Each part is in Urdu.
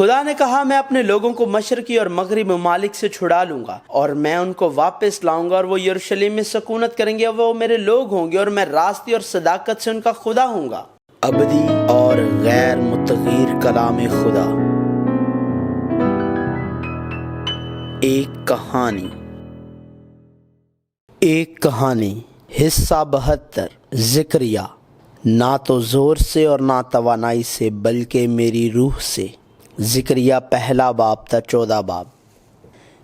خدا نے کہا میں اپنے لوگوں کو مشرقی اور مغربی ممالک سے چھڑا لوں گا اور میں ان کو واپس لاؤں گا اور وہ یروشلم میں سکونت کریں گے اور وہ میرے لوگ ہوں گے اور میں راستی اور صداقت سے ان کا خدا ہوں گا۔ ابدی اور غیر متغیر کلام خدا۔ ایک کہانی حصہ 72 ذکریہ۔ نہ تو زور سے اور نہ توانائی سے بلکہ میری روح سے۔ ذکریہ پہلا باب تا 14 باب۔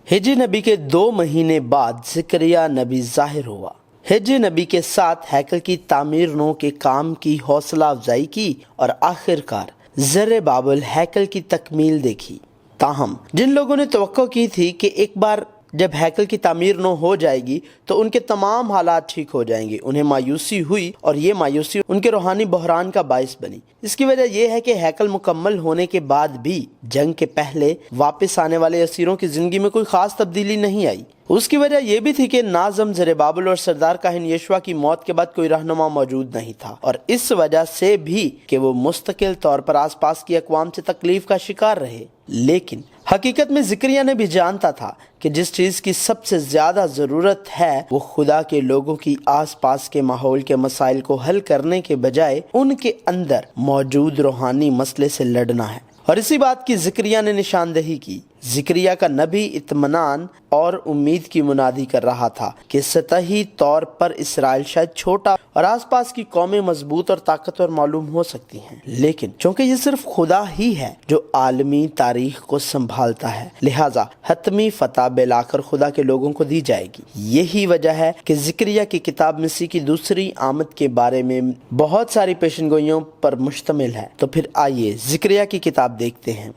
ہجری نبی کے 2 مہینے بعد ذکریہ نبی ظاہر ہوا۔ ہجری نبی کے ساتھ ہیکل کی تعمیر نو کے کام کی حوصلہ افزائی کی اور آخرکار زربابل ہیکل کی تکمیل دیکھی۔ تاہم جن لوگوں نے توقع کی تھی کہ ایک بار جب ہیکل کی تعمیر نو ہو جائے گی تو ان کے تمام حالات ٹھیک ہو جائیں گے، انہیں مایوسی ہوئی اور یہ مایوسی ان کے روحانی بحران کا باعث بنی۔ اس کی وجہ یہ ہے کہ ہیکل مکمل ہونے کے بعد بھی جنگ کے پہلے واپس آنے والے اسیروں کی زندگی میں کوئی خاص تبدیلی نہیں آئی۔ اس کی وجہ یہ بھی تھی کہ ناظم زربابل اور سردار کاہن یشوع کی موت کے بعد کوئی رہنما موجود نہیں تھا، اور اس وجہ سے بھی کہ وہ مستقل طور پر آس پاس کی اقوام سے تکلیف کا شکار رہے۔ لیکن حقیقت میں ذکریہ نے بھی جانتا تھا کہ جس چیز کی سب سے زیادہ ضرورت ہے وہ خدا کے لوگوں کی آس پاس کے ماحول کے مسائل کو حل کرنے کے بجائے ان کے اندر موجود روحانی مسئلے سے لڑنا ہے، اور اسی بات کی ذکریہ نے نشاندہی کی۔ ذکریہ کا نبی اطمینان اور امید کی منادی کر رہا تھا کہ سطحی طور پر اسرائیل شاید چھوٹا اور آس پاس کی قومیں مضبوط اور طاقتور معلوم ہو سکتی ہیں، لیکن چونکہ یہ صرف خدا ہی ہے جو عالمی تاریخ کو سنبھالتا ہے، لہٰذا حتمی فتح بلا کر خدا کے لوگوں کو دی جائے گی۔ یہی وجہ ہے کہ ذکریہ کی کتاب مسیح کی دوسری آمد کے بارے میں بہت ساری پیشن گوئیوں پر مشتمل ہے۔ تو پھر آئیے ذکریہ کی کتاب دیکھتے ہیں۔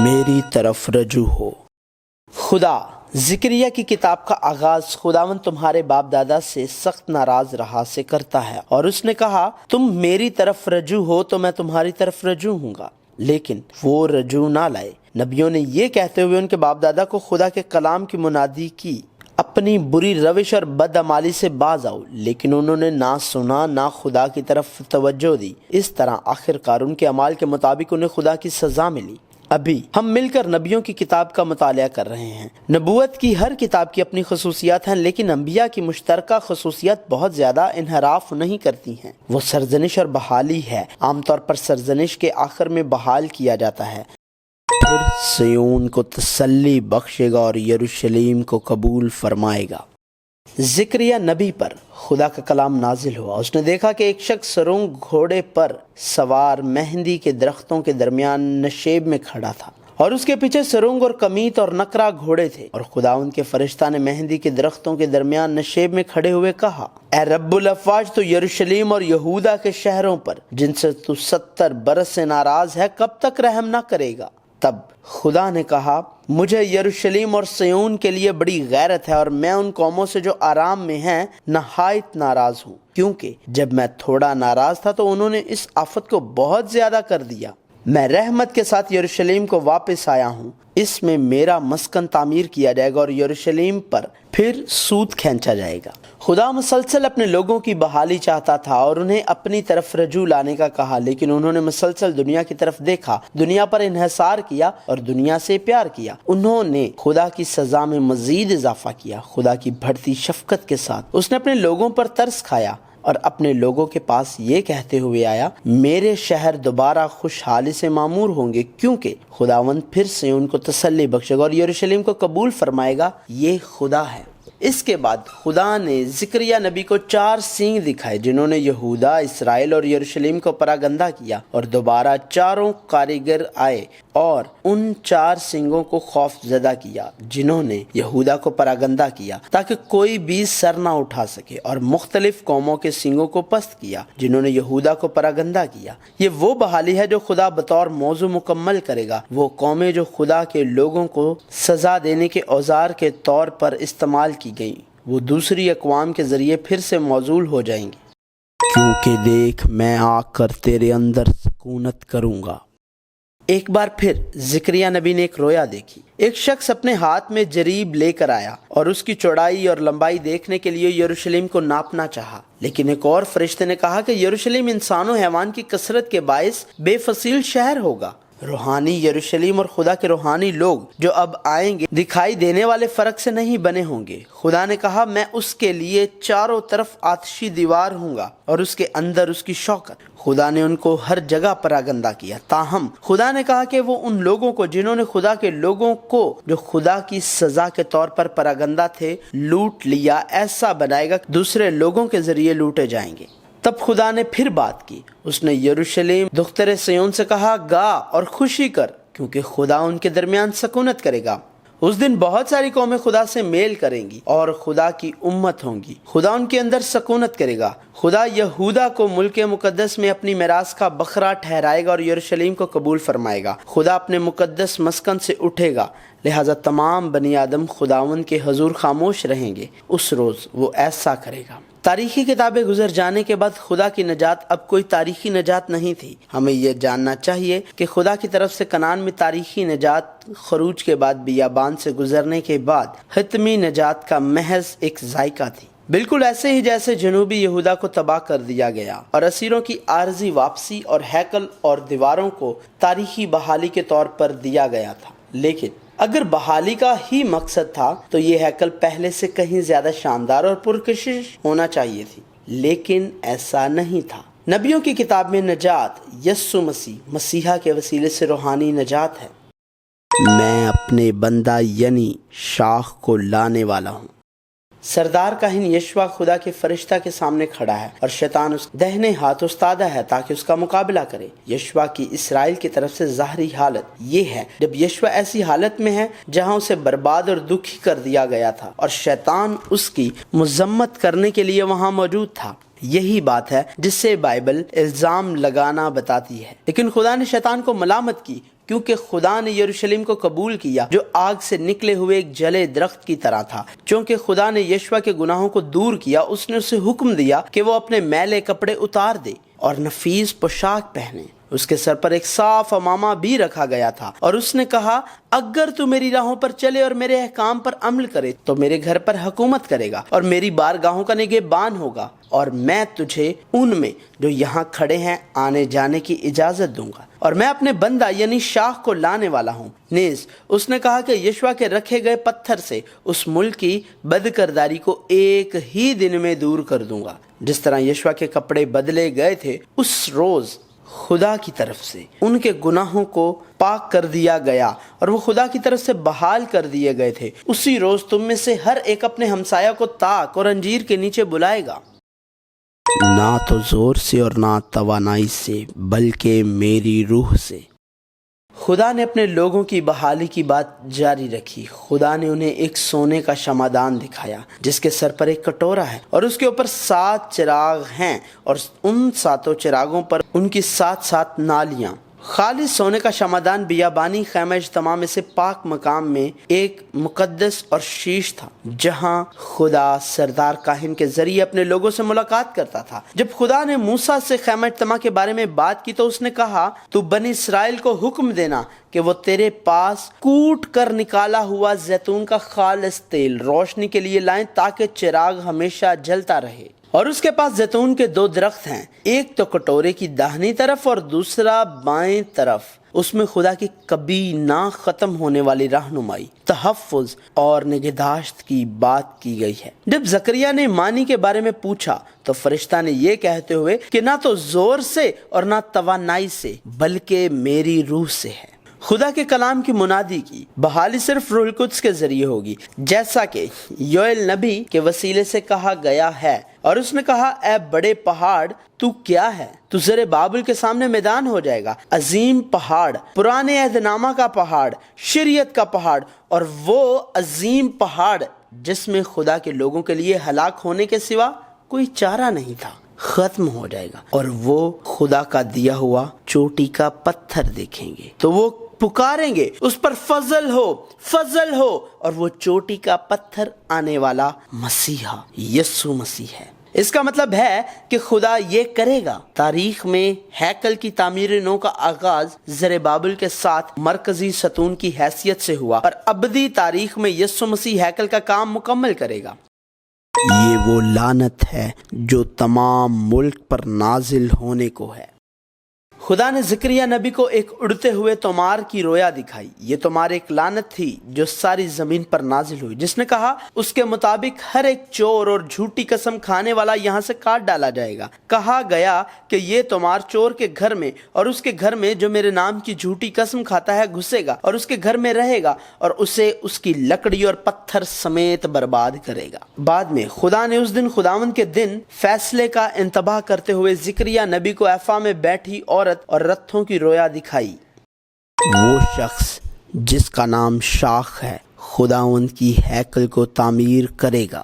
میری طرف رجوع ہو۔ خدا ذکریہ کی کتاب کا آغاز خداوند تمہارے باپ دادا سے سخت ناراض رہا سے کرتا ہے، اور اس نے کہا تم میری طرف رجوع ہو تو میں تمہاری طرف رجوع ہوں گا، لیکن وہ رجوع نہ لائے۔ نبیوں نے یہ کہتے ہوئے ان کے باپ دادا کو خدا کے کلام کی منادی کی، اپنی بری روش اور بدعمالی سے باز آؤ، لیکن انہوں نے نہ سنا نہ خدا کی طرف توجہ دی۔ اس طرح آخرکار ان کے اعمال کے مطابق انہیں خدا کی سزا ملی۔ ابھی ہم مل کر نبیوں کی کتاب کا مطالعہ کر رہے ہیں۔ نبوت کی ہر کتاب کی اپنی خصوصیات ہیں، لیکن انبیاء کی مشترکہ خصوصیات بہت زیادہ انحراف نہیں کرتی ہیں۔ وہ سرزنش اور بحالی ہے۔ عام طور پر سرزنش کے آخر میں بحال کیا جاتا ہے، پھر سیون کو تسلی بخشے گا اور یروشلم کو قبول فرمائے گا۔ ذکریہ نبی پر خدا کا کلام نازل ہوا۔ اس نے دیکھا کہ ایک شخص سرنگ گھوڑے پر سوار مہندی کے درختوں کے درمیان نشیب میں کھڑا تھا، اور اس کے پیچھے سرنگ اور کمیت اور نکرا گھوڑے تھے، اور خداوند کے فرشتہ نے مہندی کے درختوں کے درمیان نشیب میں کھڑے ہوئے کہا، اے رب الافواج، تو یروشلم اور یہودا کے شہروں پر جن سے تو 70 برس سے ناراض ہے کب تک رحم نہ کرے گا؟ تب خدا نے کہا، مجھے یروشلم اور سیون کے لیے بڑی غیرت ہے، اور میں ان قوموں سے جو آرام میں ہیں نہایت ناراض ہوں، کیونکہ جب میں تھوڑا ناراض تھا تو انہوں نے اس آفت کو بہت زیادہ کر دیا۔ میں رحمت کے ساتھ یروشلم کو واپس آیا ہوں، اس میں میرا مسکن تعمیر کیا جائے گا اور یروشلم پر پھر سود کھینچا جائے گا۔ خدا مسلسل اپنے لوگوں کی بحالی چاہتا تھا اور انہیں اپنی طرف رجوع لانے کا کہا، لیکن انہوں نے مسلسل دنیا کی طرف دیکھا، دنیا پر انحصار کیا اور دنیا سے پیار کیا۔ انہوں نے خدا کی سزا میں مزید اضافہ کیا۔ خدا کی بڑھتی شفقت کے ساتھ اس نے اپنے لوگوں پر ترس کھایا اور اپنے لوگوں کے پاس یہ کہتے ہوئے آیا، میرے شہر دوبارہ خوشحالی سے معمور ہوں گے، کیونکہ خداوند پھر سے ان کو تسلی بخشے گا اور یروشلم کو قبول فرمائے گا۔ یہ خدا ہے۔ اس کے بعد خدا نے ذکریہ نبی کو 4 سینگ دکھائے جنہوں نے یہودا، اسرائیل اور یروشلم کو پراگندہ کیا، اور دوبارہ 4 کاریگر آئے اور ان 4 سینگوں کو خوف زدہ کیا جنہوں نے یہودا کو پراگندہ کیا، تاکہ کوئی بھی سر نہ اٹھا سکے، اور مختلف قوموں کے سینگوں کو پست کیا جنہوں نے یہودا کو پراگندہ کیا۔ یہ وہ بحالی ہے جو خدا بطور موضوع مکمل کرے گا۔ وہ قومیں جو خدا کے لوگوں کو سزا دینے کے اوزار کے طور پر استعمال کی گئیں، وہ دوسری اقوام کے ذریعے پھر سے موصول ہو جائیں گی، کیونکہ دیکھ میں آ کر تیرے اندر سکونت کروں گا۔ ایک بار پھر ذکریہ نبی نے ایک رویا دیکھی۔ ایک شخص اپنے ہاتھ میں جریب لے کر آیا اور اس کی چوڑائی اور لمبائی دیکھنے کے لیے یروشلم کو ناپنا چاہا، لیکن ایک اور فرشتے نے کہا کہ یروشلم انسان و حیوان کی کثرت کے باعث بے فصیل شہر ہوگا۔ روحانی یروشلم اور خدا کے روحانی لوگ جو اب آئیں گے دکھائی دینے والے فرق سے نہیں بنے ہوں گے۔ خدا نے کہا میں اس کے لیے چاروں طرف آتشی دیوار ہوں گا اور اس کے اندر اس کی شوکت۔ خدا نے ان کو ہر جگہ پراگندہ کیا، تاہم خدا نے کہا کہ وہ ان لوگوں کو جنہوں نے خدا کے لوگوں کو جو خدا کی سزا کے طور پر پراگندہ تھے لوٹ لیا، ایسا بنائے گا کہ دوسرے لوگوں کے ذریعے لوٹے جائیں گے۔ تب خدا نے پھر بات کی، اس نے یروشلم دختر سیون سے کہا گا اور خوشی کر، کیونکہ خدا ان کے درمیان سکونت کرے گا۔ اس دن بہت ساری قومیں خدا سے میل کریں گی اور خدا کی امت ہوں گی۔ خدا ان کے اندر سکونت کرے گا۔ خدا یہودا کو ملک مقدس میں اپنی میراث کا بکرا ٹھہرائے گا اور یروشلم کو قبول فرمائے گا۔ خدا اپنے مقدس مسکن سے اٹھے گا، لہذا تمام بنی آدم خداوند کے حضور خاموش رہیں گے۔ اس روز وہ ایسا کرے گا۔ تاریخی کتابیں گزر جانے کے بعد خدا کی نجات اب کوئی تاریخی نجات نہیں تھی۔ ہمیں یہ جاننا چاہیے کہ خدا کی طرف سے کنعان میں تاریخی نجات خروج کے بعد بیابان سے گزرنے کے بعد حتمی نجات کا محض ایک ذائقہ تھی، بالکل ایسے ہی جیسے جنوبی یہودا کو تباہ کر دیا گیا اور اسیروں کی عارضی واپسی اور ہیکل اور دیواروں کو تاریخی بحالی کے طور پر دیا گیا تھا۔ لیکن اگر بحالی کا ہی مقصد تھا تو یہ ہیکل پہلے سے کہیں زیادہ شاندار اور پرکشش ہونا چاہیے تھی، لیکن ایسا نہیں تھا۔ نبیوں کی کتاب میں نجات یسوع مسیحا کے وسیلے سے روحانی نجات ہے۔ میں اپنے بندہ یعنی شاخ کو لانے والا ہوں۔ سردار کاہن یشوع خدا کے فرشتہ کے سامنے کھڑا ہے اور شیطان اس دہنے ہاتھ استادہ ہے تاکہ اس کا مقابلہ کرے۔ یشوع کی اسرائیل کی طرف سے ظاہری حالت یہ ہے جب یشوع ایسی حالت میں ہے جہاں اسے برباد اور دکھی کر دیا گیا تھا اور شیطان اس کی مذمت کرنے کے لیے وہاں موجود تھا۔ یہی بات ہے جس سے بائبل الزام لگانا بتاتی ہے، لیکن خدا نے شیطان کو ملامت کی کیونکہ خدا نے یروشلم کو قبول کیا جو آگ سے نکلے ہوئے ایک جلے درخت کی طرح تھا۔ چونکہ خدا نے یشوع کے گناہوں کو دور کیا، اس نے اسے حکم دیا کہ وہ اپنے میلے کپڑے اتار دے اور نفیس پوشاک پہنے۔ اس کے سر پر ایک صاف امامہ بھی رکھا گیا تھا اور اس نے کہا اگر تو میری راہوں پر چلے اور میرے احکام پر عمل کرے تو میرے گھر پر حکومت کرے گا اور میری بارگاہوں کا نگہبان ہوگا، اور میں تجھے ان میں جو یہاں کھڑے ہیں آنے جانے کی اجازت دوں گا، اور میں اپنے بندہ یعنی شاخ کو لانے والا ہوں۔ نیز اس نے کہا کہ یشوع کے رکھے گئے پتھر سے اس ملک کی بدکرداری کو ایک ہی دن میں دور کر دوں گا۔ جس طرح یشوع کے کپڑے بدلے گئے تھے، اس روز خدا کی طرف سے ان کے گناہوں کو پاک کر دیا گیا اور وہ خدا کی طرف سے بحال کر دیے گئے تھے۔ اسی روز تم میں سے ہر ایک اپنے ہمسایہ کو طاق اور انجیر کے نیچے بلائے گا، نہ تو زور سے اور نہ توانائی سے بلکہ میری روح سے۔ خدا نے اپنے لوگوں کی بحالی کی بات جاری رکھی۔ خدا نے انہیں ایک سونے کا شمعدان دکھایا جس کے سر پر ایک کٹورا ہے اور اس کے اوپر 7 چراغ ہیں اور ان 7 چراغوں پر ان کی 7 نالیاں۔ خالص سونے کا شمعدان بیابانی خیمہ اجتماع میں سے پاک مقام میں ایک مقدس اور شیش تھا جہاں خدا سردار کاہن کے ذریعے اپنے لوگوں سے ملاقات کرتا تھا۔ جب خدا نے موسیٰ سے خیمہ اجتماع کے بارے میں بات کی تو اس نے کہا تو بنی اسرائیل کو حکم دینا کہ وہ تیرے پاس کوٹ کر نکالا ہوا زیتون کا خالص تیل روشنی کے لیے لائیں تاکہ چراغ ہمیشہ جلتا رہے۔ اور اس کے پاس زیتون کے 2 درخت ہیں، ایک تو کٹورے کی داہنی طرف اور دوسرا بائیں طرف۔ اس میں خدا کی کبھی نہ ختم ہونے والی رہنمائی، تحفظ اور نگہداشت کی بات کی گئی ہے۔ جب زکریا نے مانی کے بارے میں پوچھا تو فرشتہ نے یہ کہتے ہوئے کہ نہ تو زور سے اور نہ توانائی سے بلکہ میری روح سے ہے۔ خدا کے کلام کی منادی کی بحالی صرف روح القدس کے ذریعے ہوگی، جیسا کہ یوئیل نبی کے وسیلے سے کہا گیا ہے، اور اس نے کہا اے بڑے پہاڑ تو کیا ہے، تو زربابل کے سامنے میدان ہو جائے گا۔ عظیم پہاڑ، پرانے عہد نامہ کا پہاڑ، شریعت کا پہاڑ، اور وہ عظیم پہاڑ جس میں خدا کے لوگوں کے لیے ہلاک ہونے کے سوا کوئی چارہ نہیں تھا، ختم ہو جائے گا، اور وہ خدا کا دیا ہوا چوٹی کا پتھر دیکھیں گے تو وہ پکاریں گے اس پر فضل ہو، فضل ہو، اور وہ چوٹی کا پتھر آنے والا مسیحا یسوع مسیح ہے۔ اس کا مطلب ہے کہ خدا یہ کرے گا۔ تاریخ میں ہیکل کی تعمیر نو کا آغاز زربابل کے ساتھ مرکزی ستون کی حیثیت سے ہوا اور ابدی تاریخ میں یسوع مسیح ہیکل کا کام مکمل کرے گا۔ یہ وہ لعنت ہے جو تمام ملک پر نازل ہونے کو ہے۔ خدا نے زکریا نبی کو ایک اڑتے ہوئے تومار کی رویا دکھائی۔ یہ تومار ایک لعنت تھی جو ساری زمین پر نازل ہوئی، جس نے کہا اس کے مطابق ہر ایک چور اور جھوٹی قسم کھانے والا یہاں سے کاٹ ڈالا جائے گا۔ کہا گیا کہ یہ تومار چور کے گھر میں اور اس کے گھر میں جو میرے نام کی جھوٹی قسم کھاتا ہے گھسے گا اور اس کے گھر میں رہے گا اور اسے اس کی لکڑی اور پتھر سمیت برباد کرے گا۔ بعد میں خدا نے اس دن خداوند کے دن فیصلے کا انتباہ کرتے ہوئے زکریا نبی کو ایفا میں بیٹھی عورت اور رتھوں کی رویا دکھائی۔ وہ شخص جس کا نام شاخ ہے خداوند کی ہیکل کو تعمیر کرے گا۔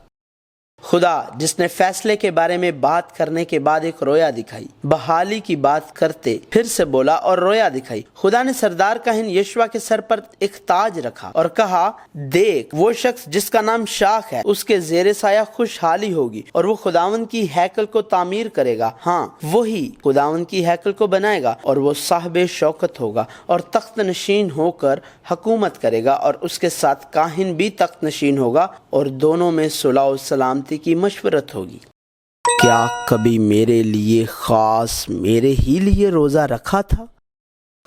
خدا جس نے فیصلے کے بارے میں بات کرنے کے بعد ایک رویا دکھائی، بحالی کی بات کرتے پھر سے بولا اور رویا دکھائی۔ خدا نے سردار کاہن یشوع کے سر پر ایک تاج رکھا اور کہا، دیکھ وہ شخص جس کا نام شاخ ہے، اس کے زیر سایہ خوشحالی ہوگی اور وہ خداوند کی ہیکل کو تعمیر کرے گا۔ ہاں وہی خداوند کی ہیکل کو بنائے گا اور وہ صاحب شوکت ہوگا اور تخت نشین ہو کر حکومت کرے گا، اور اس کے ساتھ کاہن بھی تخت نشین ہوگا اور دونوں میں صلح و سلامتی کی مشورت ہوگی۔ کیا کبھی میرے لیے خاص میرے ہی لیے روزہ رکھا تھا؟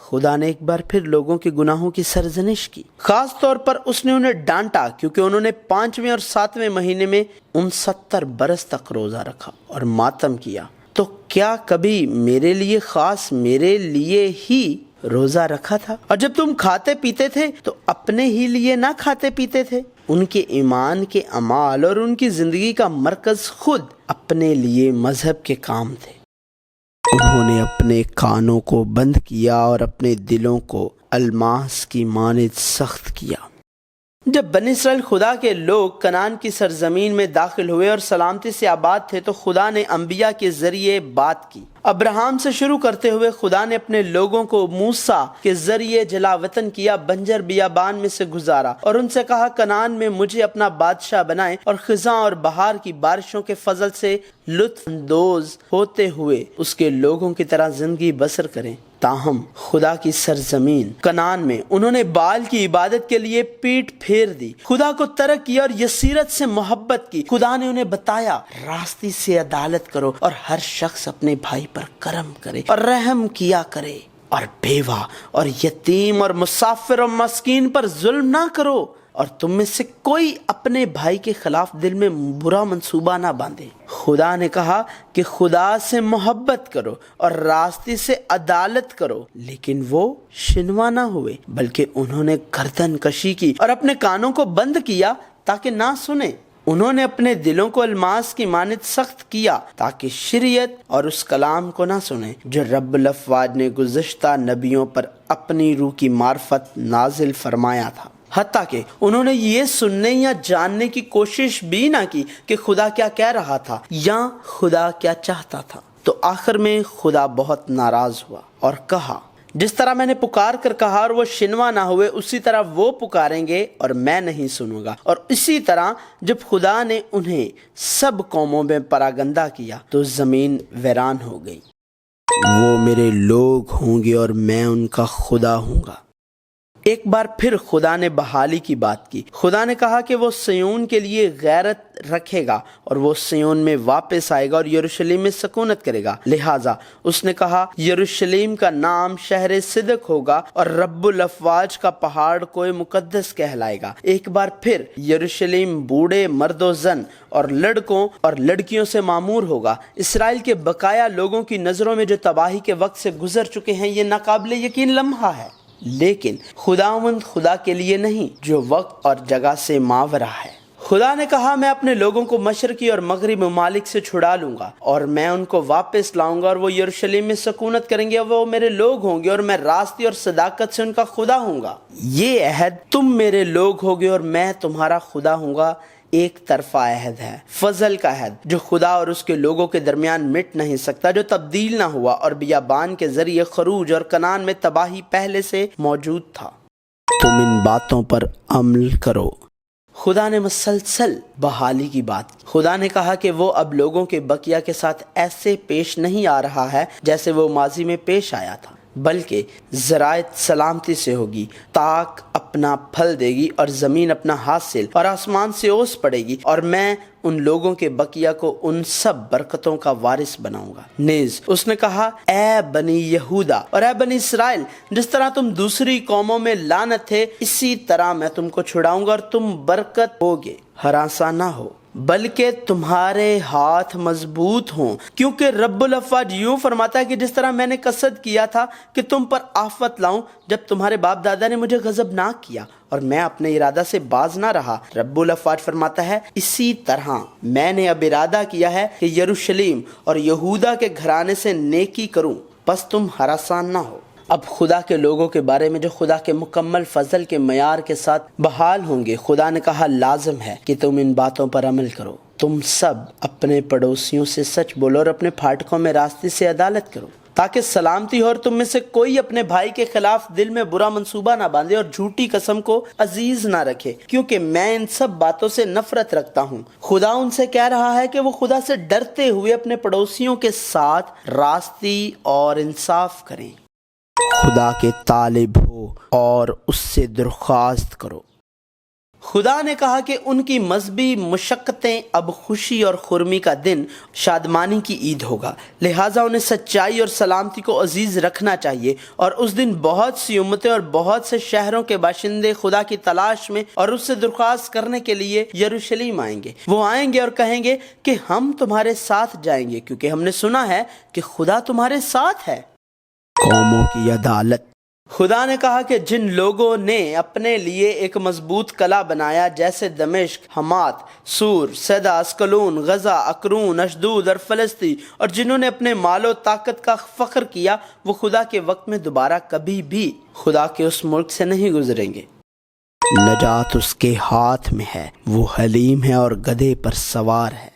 خدا نے ایک بار پھر لوگوں کے گناہوں کی سرزنش کی۔ خاص طور پر اس نے انہیں ڈانٹا کیونکہ انہوں نے 5ویں اور 7ویں مہینے میں 69 برس تک روزہ رکھا اور ماتم کیا۔ تو کیا کبھی میرے لیے خاص میرے لیے ہی روزہ رکھا تھا؟ اور جب تم کھاتے پیتے تھے تو اپنے ہی لیے نہ کھاتے پیتے تھے؟ ان کے ایمان کے اعمال اور ان کی زندگی کا مرکز خود اپنے لیے مذہب کے کام تھے۔ انہوں نے اپنے کانوں کو بند کیا اور اپنے دلوں کو الماس کی مانند سخت کیا۔ جب بنی اسرائیل خدا کے لوگ کنعان کی سرزمین میں داخل ہوئے اور سلامتی سے آباد تھے تو خدا نے انبیاء کے ذریعے بات کی۔ ابراہیم سے شروع کرتے ہوئے خدا نے اپنے لوگوں کو موسیٰ کے ذریعے جلا وطن کیا، بنجر بیابان میں سے گزارا اور ان سے کہا، کنعان میں مجھے اپنا بادشاہ بنائیں اور خزاں اور بہار کی بارشوں کے فضل سے لطف اندوز ہوتے ہوئے اس کے لوگوں کی طرح زندگی بسر کریں۔ تاہم خدا کی سرزمین کنعان میں انہوں نے بال کی عبادت کے لیے پیٹ پھیر دی، خدا کو ترک کیا اور یسیرت سے محبت کی۔ خدا نے انہیں بتایا، راستی سے عدالت کرو اور ہر شخص اپنے بھائی پر کرم کرے اور رحم کیا کرے اور بیوہ اور یتیم اور مسافر اور مسکین پر ظلم نہ کرو، اور تم میں سے کوئی اپنے بھائی کے خلاف دل میں برا منصوبہ نہ باندھے۔ خدا نے کہا کہ خدا سے محبت کرو اور راستے سے عدالت کرو، لیکن وہ شنوا نہ ہوئے، بلکہ انہوں نے گردن کشی کی اور اپنے کانوں کو بند کیا تاکہ نہ سنیں۔ انہوں نے اپنے دلوں کو الماس کی مانند سخت کیا تاکہ شریعت اور اس کلام کو نہ سنیں جو رب الافواج نے گزشتہ نبیوں پر اپنی روح کی معرفت نازل فرمایا تھا، حتیٰ کہ انہوں نے یہ سننے یا جاننے کی کوشش بھی نہ کی کہ خدا کیا کہہ رہا تھا یا خدا کیا چاہتا تھا۔ تو آخر میں خدا بہت ناراض ہوا اور کہا، جس طرح میں نے پکار کر کہا اور وہ شنوا نہ ہوئے، اسی طرح وہ پکاریں گے اور میں نہیں سنوں گا۔ اور اسی طرح جب خدا نے انہیں سب قوموں میں پراگندہ کیا تو زمین ویران ہو گئی۔ وہ میرے لوگ ہوں گے اور میں ان کا خدا ہوں گا۔ ایک بار پھر خدا نے بحالی کی بات کی۔ خدا نے کہا کہ وہ صیون کے لیے غیرت رکھے گا اور وہ صیون میں واپس آئے گا اور یروشلم میں سکونت کرے گا۔ لہٰذا اس نے کہا، یروشلم کا نام شہر صدق ہوگا اور رب الافواج کا پہاڑ کوئی مقدس کہلائے گا۔ ایک بار پھر یروشلم بوڑھے مرد و زن اور لڑکوں اور لڑکیوں سے معمور ہوگا۔ اسرائیل کے بقایا لوگوں کی نظروں میں جو تباہی کے وقت سے گزر چکے ہیں، یہ ناقابل یقین لمحہ ہے، لیکن خداوند خدا کے لیے نہیں جو وقت اور جگہ سے ماورا ہے۔ خدا نے کہا، میں اپنے لوگوں کو مشرقی اور مغربی ممالک سے چھڑا لوں گا اور میں ان کو واپس لاؤں گا اور وہ یروشلم میں سکونت کریں گے، وہ میرے لوگ ہوں گے اور میں راستی اور صداقت سے ان کا خدا ہوں گا۔ یہ عہد تم میرے لوگ ہوگے اور میں تمہارا خدا ہوں گا، ایک طرفہ عہد ہے، فضل کا عہد جو خدا اور اس کے لوگوں کے درمیان مٹ نہیں سکتا، جو تبدیل نہ ہوا اور بیابان کے ذریعے خروج اور کنعان میں تباہی پہلے سے موجود تھا۔ تم ان باتوں پر عمل کرو۔ خدا نے مسلسل بحالی کی بات کی۔ خدا نے کہا کہ وہ اب لوگوں کے بقیہ کے ساتھ ایسے پیش نہیں آ رہا ہے جیسے وہ ماضی میں پیش آیا تھا۔ بلکہ زراعت سلامتی سے ہوگی، تاک اپنا پھل دے گی اور زمین اپنا حاصل، اور آسمان سے اوس پڑے گی، اور میں ان لوگوں کے بقیہ کو ان سب برکتوں کا وارث بناؤں گا۔ نیز اس نے کہا، اے بنی یہودا اور اے بنی اسرائیل، جس طرح تم دوسری قوموں میں لعنت تھے، اسی طرح میں تم کو چھڑاؤں گا اور تم برکت ہوگے۔ ہراساں نہ ہو، بلکہ تمہارے ہاتھ مضبوط ہوں، کیونکہ رب الافواج یوں فرماتا ہے کہ جس طرح میں نے قصد کیا تھا کہ تم پر آفت لاؤں جب تمہارے باپ دادا نے مجھے غضبناک کیا اور میں اپنے ارادہ سے باز نہ رہا، رب الافواج فرماتا ہے اسی طرح میں نے اب ارادہ کیا ہے کہ یروشلم اور یہودا کے گھرانے سے نیکی کروں، پس تم ہراساں نہ ہو۔ اب خدا کے لوگوں کے بارے میں جو خدا کے مکمل فضل کے معیار کے ساتھ بحال ہوں گے، خدا نے کہا لازم ہے کہ تم ان باتوں پر عمل کرو۔ تم سب اپنے پڑوسیوں سے سچ بولو اور اپنے پھاٹکوں میں راستے سے عدالت کرو، تاکہ سلامتی ہو اور تم میں سے کوئی اپنے بھائی کے خلاف دل میں برا منصوبہ نہ باندھے اور جھوٹی قسم کو عزیز نہ رکھے، کیونکہ میں ان سب باتوں سے نفرت رکھتا ہوں۔ خدا ان سے کہہ رہا ہے کہ وہ خدا سے ڈرتے ہوئے اپنے پڑوسیوں کے ساتھ راستی اور انصاف کریں، خدا کے طالب ہو اور اس سے درخواست کرو۔ خدا نے کہا کہ ان کی مذہبی مشقتیں اب خوشی اور خرمی کا دن، شادمانی کی عید ہوگا، لہٰذا انہیں سچائی اور سلامتی کو عزیز رکھنا چاہیے، اور اس دن بہت سی امتیں اور بہت سے شہروں کے باشندے خدا کی تلاش میں اور اس سے درخواست کرنے کے لیے یروشلم آئیں گے۔ وہ آئیں گے اور کہیں گے کہ ہم تمہارے ساتھ جائیں گے، کیونکہ ہم نے سنا ہے کہ خدا تمہارے ساتھ ہے۔ قوموں کی عدالت۔ خدا نے کہا کہ جن لوگوں نے اپنے لیے ایک مضبوط قلعہ بنایا، جیسے دمشق، حمات، سور، سیدا، اسکلون، غزہ، اکرون، اشدود اور فلسطی، اور جنہوں نے اپنے مال و طاقت کا فخر کیا، وہ خدا کے وقت میں دوبارہ کبھی بھی خدا کے اس ملک سے نہیں گزریں گے۔ نجات اس کے ہاتھ میں ہے، وہ حلیم ہے اور گدھے پر سوار ہے۔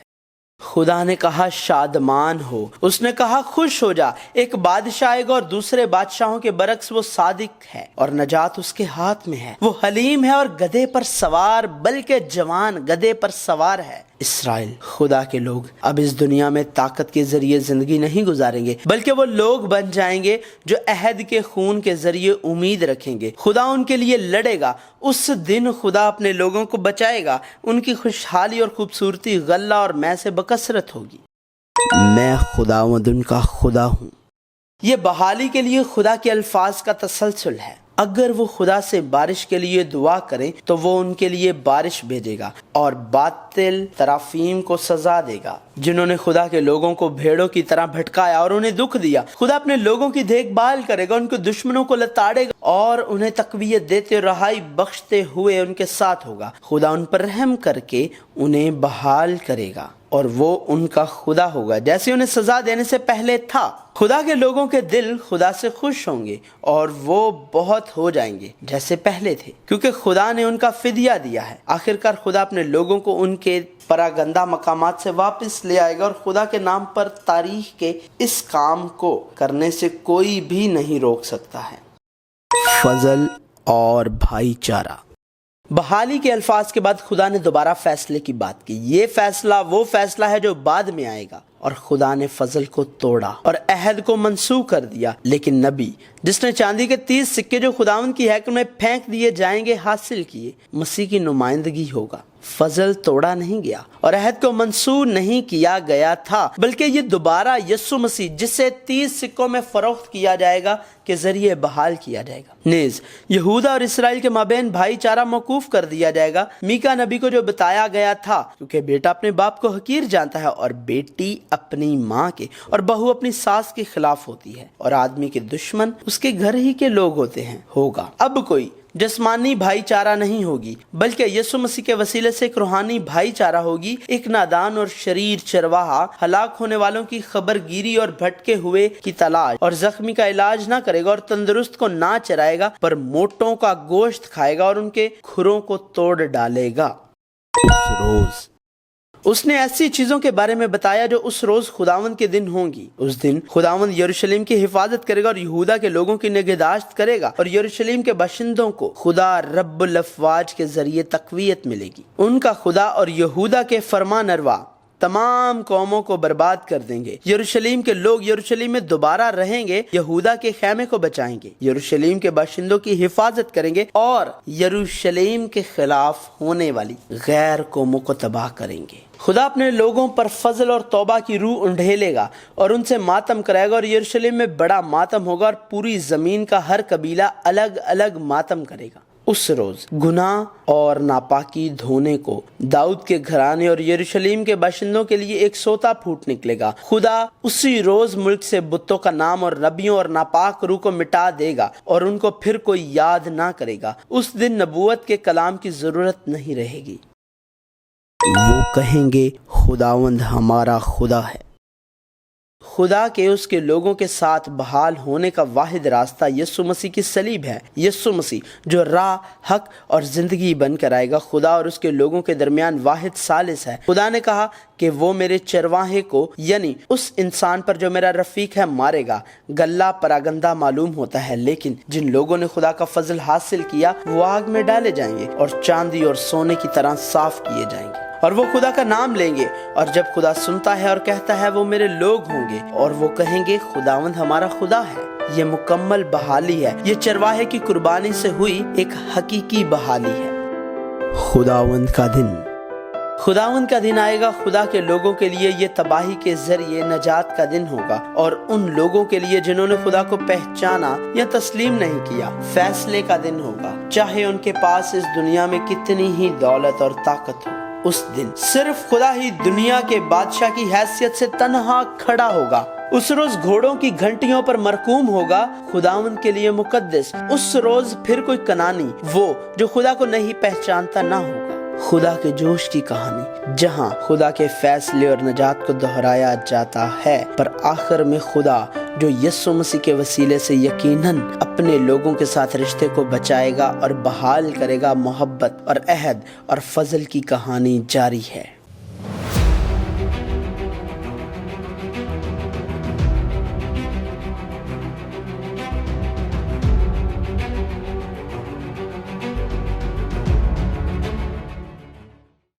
خدا نے کہا شادمان ہو، اس نے کہا خوش ہو جا۔ ایک بادشاہ آئے گا اور دوسرے بادشاہوں کے برعکس وہ صادق ہے اور نجات اس کے ہاتھ میں ہے، وہ حلیم ہے اور گدھے پر سوار، بلکہ جوان گدھے پر سوار ہے۔ اسرائیل، خدا کے لوگ اب اس دنیا میں طاقت کے ذریعے زندگی نہیں گزاریں گے، بلکہ وہ لوگ بن جائیں گے جو عہد کے خون کے ذریعے امید رکھیں گے۔ خدا ان کے لیے لڑے گا، اس دن خدا اپنے لوگوں کو بچائے گا، ان کی خوشحالی اور خوبصورتی غلہ اور مے سے بکثرت ہوگی۔ میں خداوند ان کا خدا ہوں۔ یہ بحالی کے لیے خدا کے الفاظ کا تسلسل ہے۔ اگر وہ خدا سے بارش کے لیے دعا کریں تو وہ ان کے لیے بارش بھیجے گا اور باطل طرافیم کو سزا دے گا، جنہوں نے خدا کے لوگوں کو بھیڑوں کی طرح بھٹکایا اور انہیں دکھ دیا۔ خدا اپنے لوگوں کی دیکھ بھال کرے گا، ان کے دشمنوں کو لتاڑے گا اور انہیں تقویت دیتے اور رہائی بخشتے ہوئے ان کے ساتھ ہوگا۔ خدا ان پر رحم کر کے انہیں بحال کرے گا اور وہ ان کا خدا ہوگا، جیسے انہیں سزا دینے سے پہلے تھا۔ خدا کے لوگوں کے دل خدا سے خوش ہوں گے اور وہ بہت ہو جائیں گے جیسے پہلے تھے، کیونکہ خدا نے ان کا فدیہ دیا ہے۔ آخرکار خدا اپنے لوگوں کو ان کے پراگندہ مقامات سے واپس لے آئے گا، اور خدا کے نام پر تاریخ کے اس کام کو کرنے سے کوئی بھی نہیں روک سکتا ہے۔ فضل اور بھائی چارہ۔ بحالی کے الفاظ کے بعد خدا نے دوبارہ فیصلے کی بات کی۔ یہ فیصلہ وہ فیصلہ ہے جو بعد میں آئے گا، اور خدا نے فضل کو توڑا اور عہد کو منسوخ کر دیا، لیکن نبی جس نے چاندی کے 30 سکے جو خداوند کی ہیکل میں پھینک دیے جائیں گے حاصل کیے، مسیح کی نمائندگی ہوگا۔ فضل توڑا نہیں گیا اور عہد کو منسوخ نہیں کیا گیا تھا، بلکہ یہ دوبارہ یسوع مسیح جسے 30 سکوں میں فروخت کیا جائے گا کے ذریعے بحال کیا جائے گا۔ نیز یہودا اور اسرائیل کے مابین بھائی چارہ موقوف کر دیا جائے گا، میکا نبی کو جو بتایا گیا تھا، کیونکہ بیٹا اپنے باپ کو حقیر جانتا ہے اور بیٹی اپنی ماں کے اور بہو اپنی ساس کے خلاف ہوتی ہے، اور آدمی کے دشمن اس کے گھر ہی کے لوگ ہوتے ہیں۔ ہوگا اب کوئی جسمانی بھائی چارہ نہیں ہوگی، بلکہ یسوع مسیح کے وسیلے سے ایک روحانی بھائی چارہ ہوگی۔ ایک نادان اور شریر چرواہا ہلاک ہونے والوں کی خبر گیری اور بھٹکے ہوئے کی تلاش اور زخمی کا علاج نہ کرے گا، اور تندرست کو نہ چرائے گا، پر موٹوں کا گوشت کھائے گا اور ان کے کھروں کو توڑ ڈالے گا۔ اس روز اس نے ایسی چیزوں کے بارے میں بتایا جو اس روز خداوند کے دن ہوں گی۔ اس دن خداوند یروشلم کی حفاظت کرے گا اور یہودا کے لوگوں کی نگہداشت کرے گا، اور یروشلم کے باشندوں کو خدا رب الافواج کے ذریعے تقویت ملے گی۔ ان کا خدا اور یہودا کے فرمان روا تمام قوموں کو برباد کر دیں گے۔ یروشلم کے لوگ یروشلم میں دوبارہ رہیں گے، یہودا کے خیمے کو بچائیں گے، یروشلم کے باشندوں کی حفاظت کریں گے اور یروشلم کے خلاف ہونے والی غیر قوموں کو تباہ کریں گے۔ خدا اپنے لوگوں پر فضل اور توبہ کی روح انڈھیلے گا اور ان سے ماتم کرائے گا، اور یروشلم میں بڑا ماتم ہوگا اور پوری زمین کا ہر قبیلہ الگ الگ ماتم کرے گا۔ اس روز گناہ اور ناپاکی دھونے کو داؤد کے گھرانے اور یروشلم کے باشندوں کے لیے ایک سوتا پھوٹ نکلے گا۔ خدا اسی روز ملک سے بتوں کا نام اور نبیوں اور ناپاک روح کو مٹا دے گا اور ان کو پھر کوئی یاد نہ کرے گا۔ اس دن نبوت کے کلام کی ضرورت نہیں رہے گی۔ وہ کہیں گے خداوند ہمارا خدا ہے۔ خدا کے اس کے لوگوں کے ساتھ بحال ہونے کا واحد راستہ یسوع مسیح کی صلیب ہے۔ یسوع مسیح جو راہ، حق اور زندگی بن کر آئے گا، خدا اور اس کے لوگوں کے درمیان واحد ثالث ہے۔ خدا نے کہا کہ وہ میرے چرواہے کو، یعنی اس انسان پر جو میرا رفیق ہے، مارے گا۔ گلہ پراگندہ معلوم ہوتا ہے، لیکن جن لوگوں نے خدا کا فضل حاصل کیا وہ آگ میں ڈالے جائیں گے اور چاندی اور سونے کی طرح صاف کیے جائیں گے، اور وہ خدا کا نام لیں گے۔ اور جب خدا سنتا ہے اور کہتا ہے وہ میرے لوگ ہوں گے، اور وہ کہیں گے خداوند ہمارا خدا ہے۔ یہ مکمل بحالی ہے، یہ چرواہے کی قربانی سے ہوئی ایک حقیقی بحالی ہے۔ خداوند کا دن آئے گا، خدا کے لوگوں کے لیے یہ تباہی کے ذریعے نجات کا دن ہوگا، اور ان لوگوں کے لیے جنہوں نے خدا کو پہچانا یا تسلیم نہیں کیا فیصلے کا دن ہوگا، چاہے ان کے پاس اس دنیا میں کتنی ہی دولت اور طاقت ہو۔ اس دن صرف خدا ہی دنیا کے بادشاہ کی حیثیت سے تنہا کھڑا ہوگا۔ اس روز گھوڑوں کی گھنٹیوں پر مرقوم ہوگا، خداوند کے لیے مقدس۔ اس روز پھر کوئی کنانی، وہ جو خدا کو نہیں پہچانتا، نہ ہوگا۔ خدا کے جوش کی کہانی جہاں خدا کے فیصلے اور نجات کو دہرایا جاتا ہے، پر آخر میں خدا جو یسوع مسیح کے وسیلے سے یقیناً اپنے لوگوں کے ساتھ رشتے کو بچائے گا اور بحال کرے گا، محبت اور عہد اور فضل کی کہانی جاری ہے۔